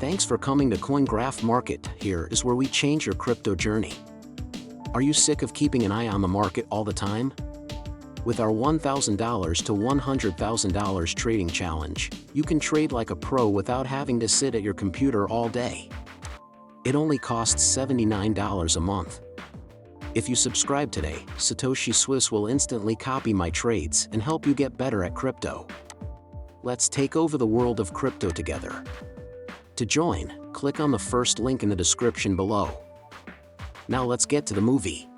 Thanks for coming to CoinGraph Market. Here is where we change your crypto journey. Are you sick of keeping an eye on the market all the time? With our $1,000 to $100,000 trading challenge, you can trade like a pro without having to sit at your computer all day. It only costs $79 a month. If you subscribe today, Satoshi Swiss will instantly copy my trades and help you get better at crypto. Let's take over the world of crypto together. To join, click on the first link in the description below. Now let's get to the movie.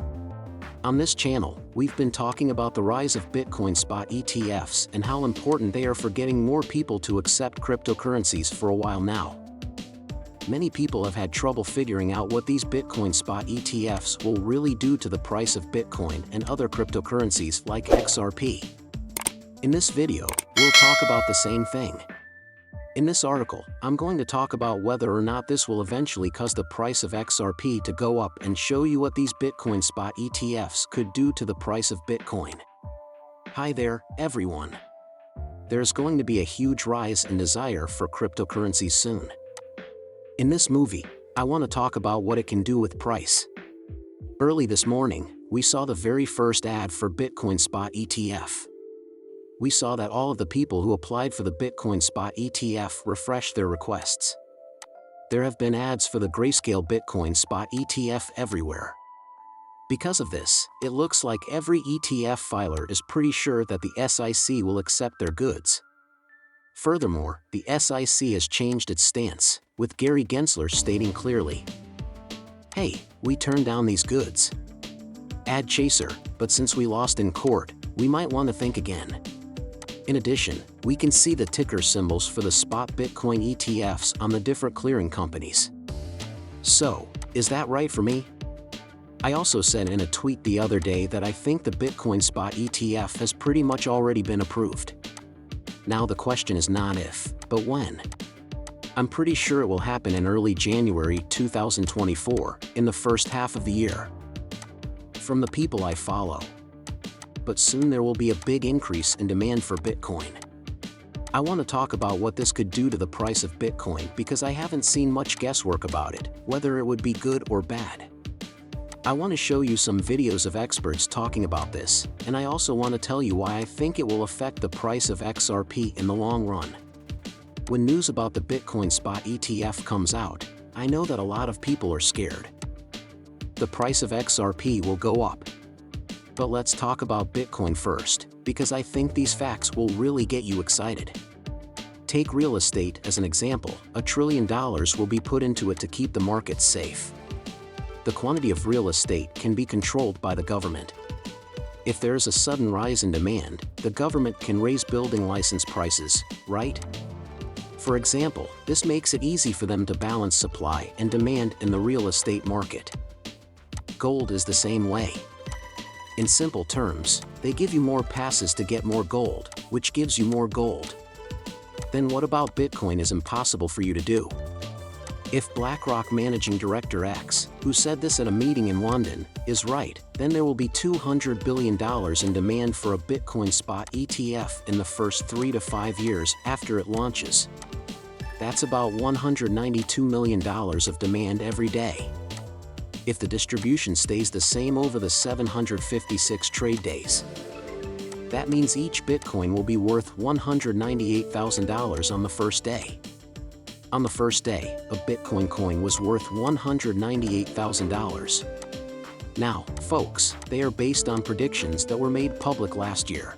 On this channel, we've been talking about the rise of Bitcoin spot ETFs and how important they are for getting more people to accept cryptocurrencies for a while now. Many people have had trouble figuring out what these Bitcoin spot ETFs will really do to the price of Bitcoin and other cryptocurrencies like XRP. In this video, we'll talk about the same thing. In this article, I'm going to talk about whether or not this will eventually cause the price of XRP to go up and show you what these Bitcoin spot ETFs could do to the price of Bitcoin. Hi there, everyone. There's going to be a huge rise in desire for cryptocurrencies soon. In this movie, I want to talk about what it can do with price. Early this morning, we saw the very first ad for Bitcoin spot ETF. We saw that all of the people who applied for the Bitcoin spot ETF refreshed their requests. There have been ads for the Grayscale Bitcoin spot ETF everywhere. Because of this, it looks like every ETF filer is pretty sure that the SIC will accept their goods. Furthermore, the SIC has changed its stance, with Gary Gensler stating clearly, "Hey, we turned down these goods. Ad chaser, but since we lost in court, we might want to think again." In addition, we can see the ticker symbols for the spot Bitcoin ETFs on the different clearing companies. So, is that right for me? I also said in a tweet the other day that I think the Bitcoin spot ETF has pretty much already been approved. Now the question is not if, but when. I'm pretty sure it will happen in early January 2024, in the first half of the year. From the people I follow. But soon there will be a big increase in demand for Bitcoin. I want to talk about what this could do to the price of Bitcoin because I haven't seen much guesswork about it, whether it would be good or bad. I want to show you some videos of experts talking about this, and I also want to tell you why I think it will affect the price of XRP in the long run. When news about the Bitcoin spot ETF comes out, I know that a lot of people are scared. The price of XRP will go up. But let's talk about Bitcoin first, because I think these facts will really get you excited. Take real estate as an example. $1 trillion will be put into it to keep the markets safe. The quantity of real estate can be controlled by the government. If there is a sudden rise in demand, the government can raise building license prices, right? For example, this makes it easy for them to balance supply and demand in the real estate market. Gold is the same way. In simple terms, they give you more passes to get more gold, which gives you more gold. Then what about Bitcoin is impossible for you to do? If BlackRock Managing Director X, who said this at a meeting in London, is right, then there will be $200 billion in demand for a Bitcoin spot ETF in the first 3 to 5 years after it launches. That's about $192 million of demand every day. If the distribution stays the same over the 756 trade days. That means each Bitcoin will be worth $198,000 on the first day. On the first day, a Bitcoin coin was worth $198,000. Now, folks, they are based on predictions that were made public last year.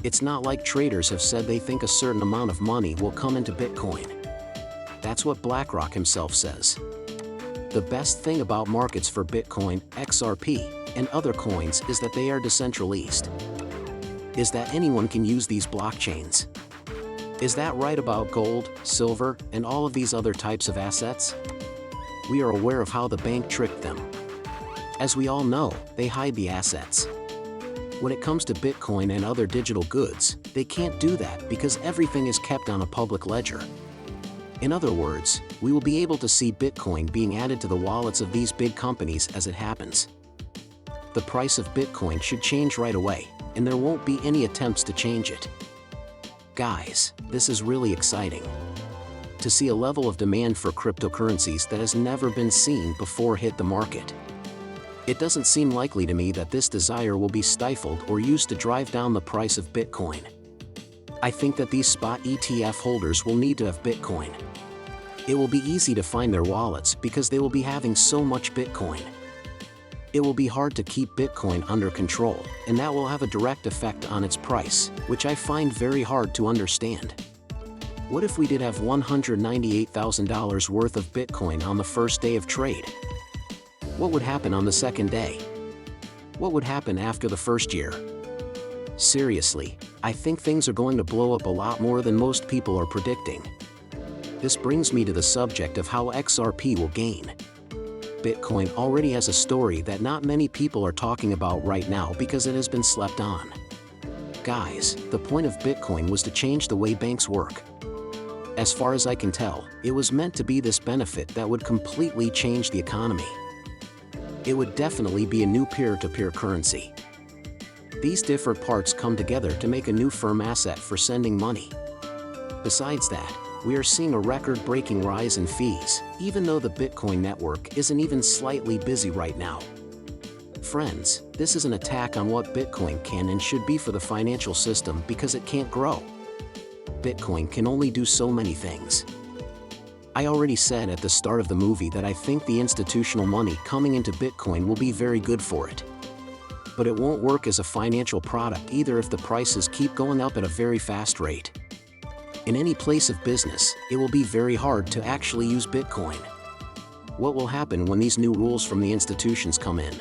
It's not like traders have said they think a certain amount of money will come into Bitcoin. That's what BlackRock himself says. The best thing about markets for Bitcoin, XRP, and other coins is that they are decentralized. Is that anyone can use these blockchains? Is that right about gold, silver, and all of these other types of assets? We are aware of how the bank tricked them. As we all know, they hide the assets. When it comes to Bitcoin and other digital goods, they can't do that because everything is kept on a public ledger. In other words, we will be able to see Bitcoin being added to the wallets of these big companies as it happens. The price of Bitcoin should change right away, and there won't be any attempts to change it. Guys, this is really exciting. to see a level of demand for cryptocurrencies that has never been seen before hit the market. It doesn't seem likely to me that this desire will be stifled or used to drive down the price of Bitcoin. I think that these spot ETF holders will need to have Bitcoin. It will be easy to find their wallets because they will be having so much Bitcoin. It will be hard to keep Bitcoin under control, and that will have a direct effect on its price, which I find very hard to understand. What if we did have $198,000 worth of Bitcoin on the first day of trade? What would happen on the second day? What would happen after the first year? Seriously, I think things are going to blow up a lot more than most people are predicting. This brings me to the subject of how XRP will gain. Bitcoin already has a story that not many people are talking about right now because it has been slept on. Guys, the point of Bitcoin was to change the way banks work. As far as I can tell, it was meant to be this benefit that would completely change the economy. It would definitely be a new peer-to-peer currency. These different parts come together to make a new firm asset for sending money. Besides that, we are seeing a record-breaking rise in fees, even though the Bitcoin network isn't even slightly busy right now. Friends, this is an attack on what Bitcoin can and should be for the financial system because it can't grow. Bitcoin can only do so many things. I already said at the start of the movie that I think the institutional money coming into Bitcoin will be very good for it. But it won't work as a financial product either if the prices keep going up at a very fast rate. In any place of business, it will be very hard to actually use Bitcoin. What will happen when these new rules from the institutions come in?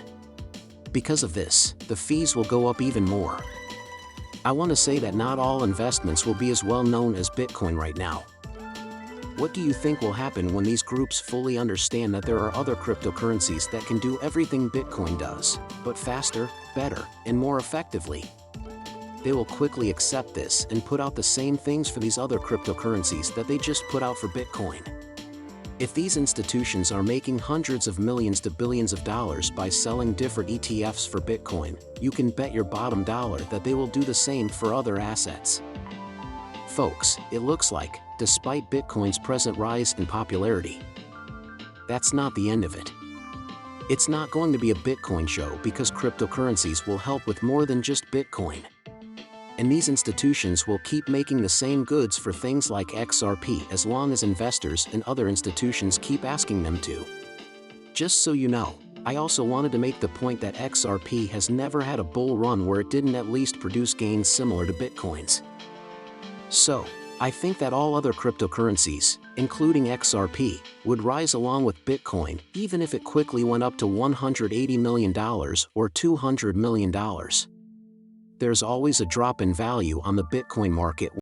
Because of this, the fees will go up even more. I want to say that not all investments will be as well known as Bitcoin right now. What do you think will happen when these groups fully understand that there are other cryptocurrencies that can do everything Bitcoin does, but faster, better, and more effectively? They will quickly accept this and put out the same things for these other cryptocurrencies that they just put out for Bitcoin. If these institutions are making hundreds of millions to billions of dollars by selling different ETFs for Bitcoin, you can bet your bottom dollar that they will do the same for other assets. Folks, it looks like, despite Bitcoin's present rise in popularity, that's not the end of it. It's not going to be a Bitcoin show because cryptocurrencies will help with more than just Bitcoin. And these institutions will keep making the same goods for things like XRP as long as investors and other institutions keep asking them to. Just so you know, I also wanted to make the point that XRP has never had a bull run where it didn't at least produce gains similar to Bitcoin's. So, I think that all other cryptocurrencies, including XRP, would rise along with Bitcoin even if it quickly went up to $180 million or $200 million. There's always a drop in value on the Bitcoin market